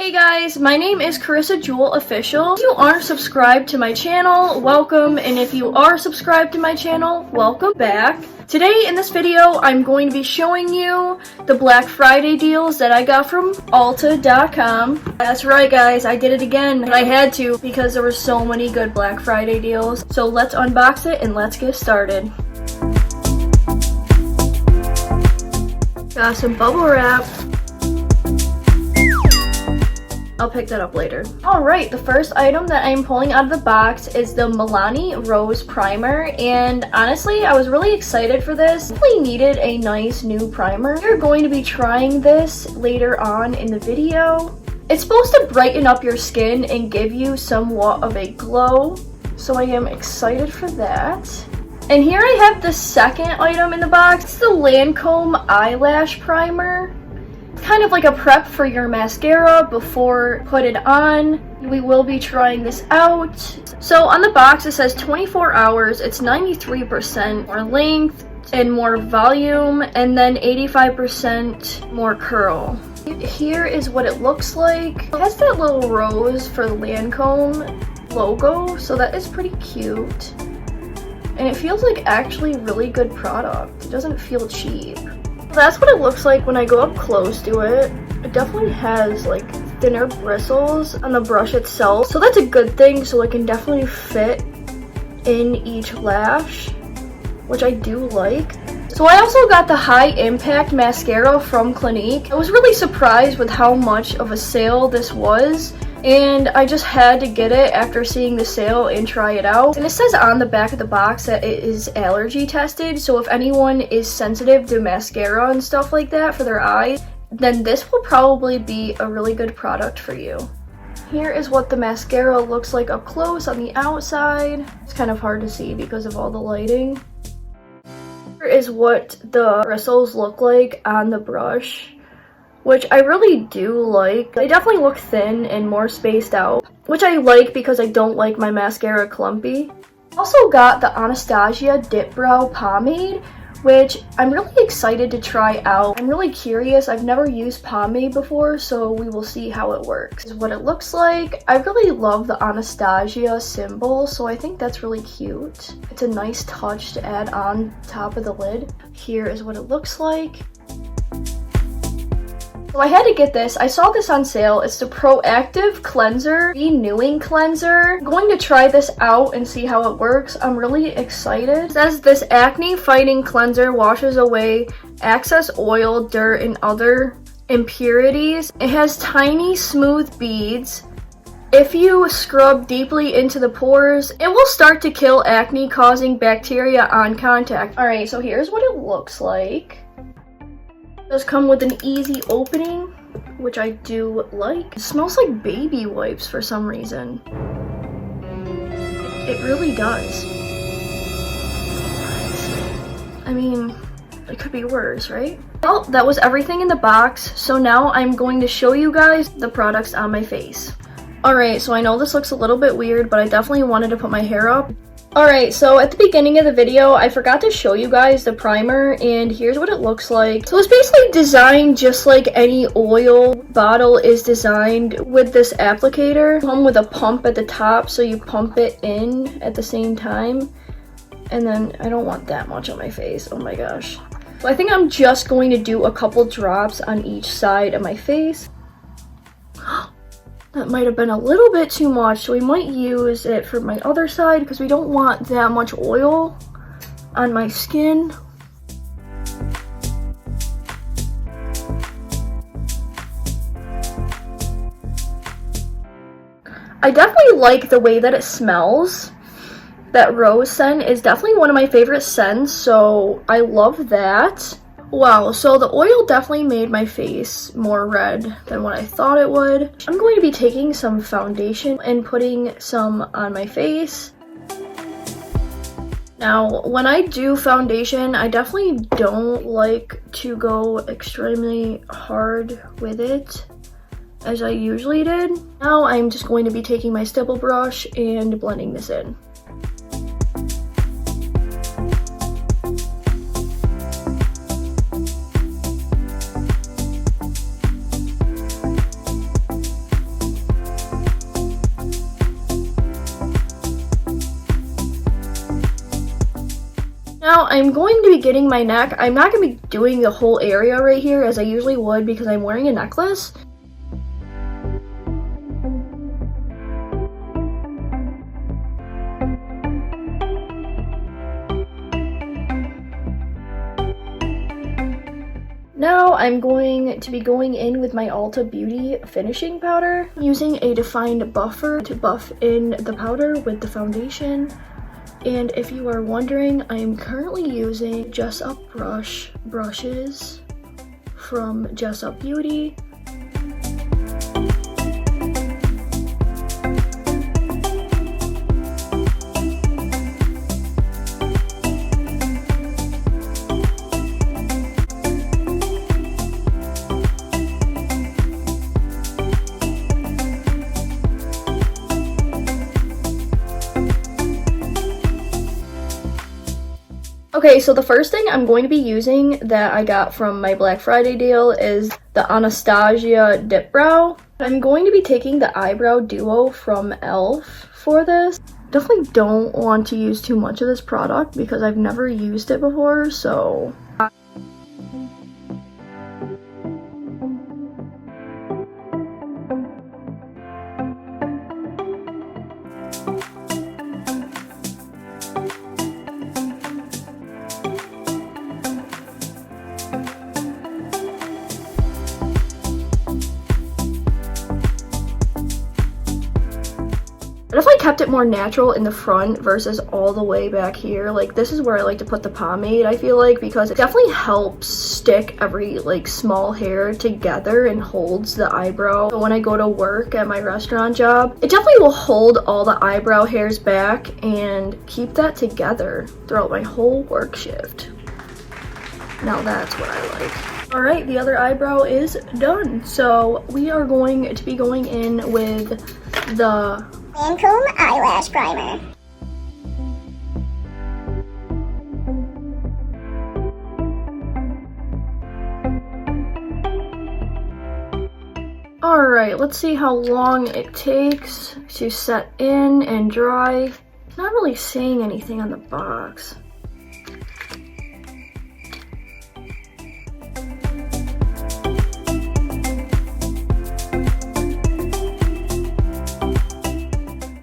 Hey guys, my name is Carissa Jewel Official. If you aren't subscribed to my channel, welcome, and if you are subscribed to my channel, welcome back. Today in this video, I'm going to be showing you the Black Friday deals that I got from Ulta.com. That's right guys, I did it again, and I had to because there were so many good Black Friday deals. So let's unbox it and let's get started. Got some bubble wrap. I'll pick that up later. Alright, the first item that I'm pulling out of the box is the Milani Rose Primer, and honestly, I was really excited for this. Definitely needed a nice new primer. We're going to be trying this later on in the video. It's supposed to brighten up your skin and give you somewhat of a glow, so I am excited for that. And here I have the second item in the box. It's the Lancome Eyelash Primer. Kind of like a prep for your mascara before put it on. We will be trying this out. So on the box it says 24 hours, it's 93% more length and more volume, and then 85% more curl. Here is what it looks like. It has that little rose for the Lancome logo, so that is pretty cute. And it feels like actually really good product. It doesn't feel cheap. That's what it looks like when I go up close to it. It definitely has like thinner bristles on the brush itself, so that's a good thing, so it can definitely fit in each lash, which I do like. So I also got the High Impact Mascara from Clinique. I was really surprised with how much of a sale this was, and I just had to get it after seeing the sale and try it out. And it says on the back of the box that it is allergy tested, so if anyone is sensitive to mascara and stuff like that for their eyes, then this will probably be a really good product for you. Here is what the mascara looks like up close on the outside. It's kind of hard to see because of all the lighting. Here is what the bristles look like on the brush, which I really do like. They definitely look thin and more spaced out, which I like because I don't like my mascara clumpy. Also got the Anastasia Dip Brow Pomade, which I'm really excited to try out. I'm really curious. I've never used pomade before, so we will see how it works. This is what it looks like. I really love the Anastasia symbol, so I think that's really cute. It's a nice touch to add on top of the lid. Here is what it looks like. So I had to get this. I saw this on sale. It's the Proactive Cleanser Renewing Cleanser. I'm going to try this out and see how it works. I'm really excited. It says this acne fighting cleanser washes away excess oil, dirt, and other impurities. It has tiny smooth beads. If you scrub deeply into the pores, it will start to kill acne causing bacteria on contact. Alright, so here's what it looks like. It does come with an easy opening, which I do like. It smells like baby wipes for some reason. It really does. I mean, it could be worse, right? Well, that was everything in the box, so now I'm going to show you guys the products on my face. Alright, so I know this looks a little bit weird, but I definitely wanted to put my hair up. Alright, so at the beginning of the video, I forgot to show you guys the primer, and here's what it looks like. So it's basically designed just like any oil bottle is designed with this applicator. Come with a pump at the top, so you pump it in at the same time. And then, I don't want that much on my face, oh my gosh. So I think I'm just going to do a couple drops on each side of my face. That might have been a little bit too much, so we might use it for my other side because we don't want that much oil on my skin. I definitely like the way that it smells. That rose scent is definitely one of my favorite scents, so I love that. Wow, so the oil definitely made my face more red than what I thought it would. I'm going to be taking some foundation and putting some on my face. Now, when I do foundation, I definitely don't like to go extremely hard with it, as I usually did. Now I'm just going to be taking my stipple brush and blending this in. Now I'm going to be getting my neck. I'm not going to be doing the whole area right here as I usually would because I'm wearing a necklace. Now I'm going to be going in with my Ulta Beauty finishing powder, using a defined buffer to buff in the powder with the foundation. And if you are wondering, I am currently using Dress Up brushes from Dress Up Beauty. Okay, so the first thing I'm going to be using that I got from my Black Friday deal is the Anastasia Dip Brow. I'm going to be taking the Eyebrow Duo from e.l.f. for this. Definitely don't want to use too much of this product because I've never used it before, so... I definitely kept it more natural in the front versus all the way back here. Like, this is where I like to put the pomade, I feel like, because it definitely helps stick every like small hair together and holds the eyebrow. So when I go to work at my restaurant job, it definitely will hold all the eyebrow hairs back and keep that together throughout my whole work shift. Now that's what I like. All right, the other eyebrow is done. So we are going to be going in with the Lancome Eyelash Primer. Alright, let's see how long it takes to set in and dry. It's not really saying anything on the box.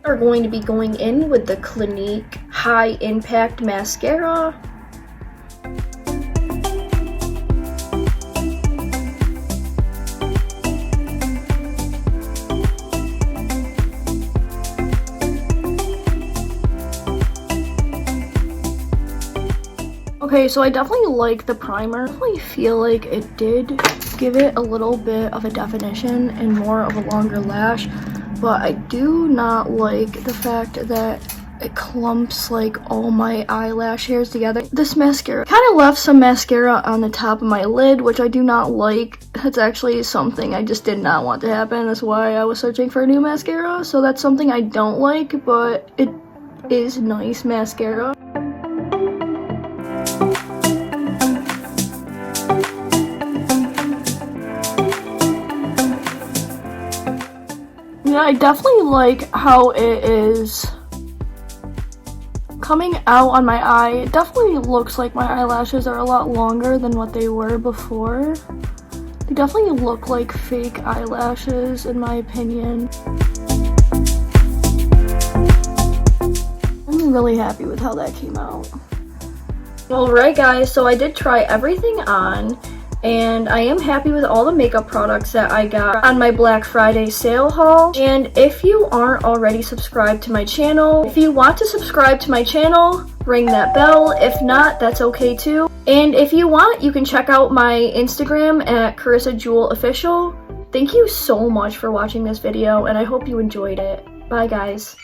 We're going to be going in with the Clinique High Impact Mascara. Okay, so I definitely like the primer. I definitely feel like it did give it a little bit of a definition and more of a longer lash. But I do not like the fact that it clumps like all my eyelash hairs together. This mascara kind of left some mascara on the top of my lid, which I do not like. That's actually something I just did not want to happen. That's why I was searching for a new mascara. So that's something I don't like, but it is nice mascara. Yeah, I definitely like how it is coming out on my eye. It definitely looks like my eyelashes are a lot longer than what they were before. They definitely look like fake eyelashes in my opinion. I'm really happy with how that came out. Alright guys, so I did try everything on. And I am happy with all the makeup products that I got on my Black Friday sale haul. And if you aren't already subscribed to my channel, if you want to subscribe to my channel, ring that bell. If not, that's okay too. And if you want, you can check out my Instagram at Carissa Jewel Official. Thank you so much for watching this video, and I hope you enjoyed it. Bye guys.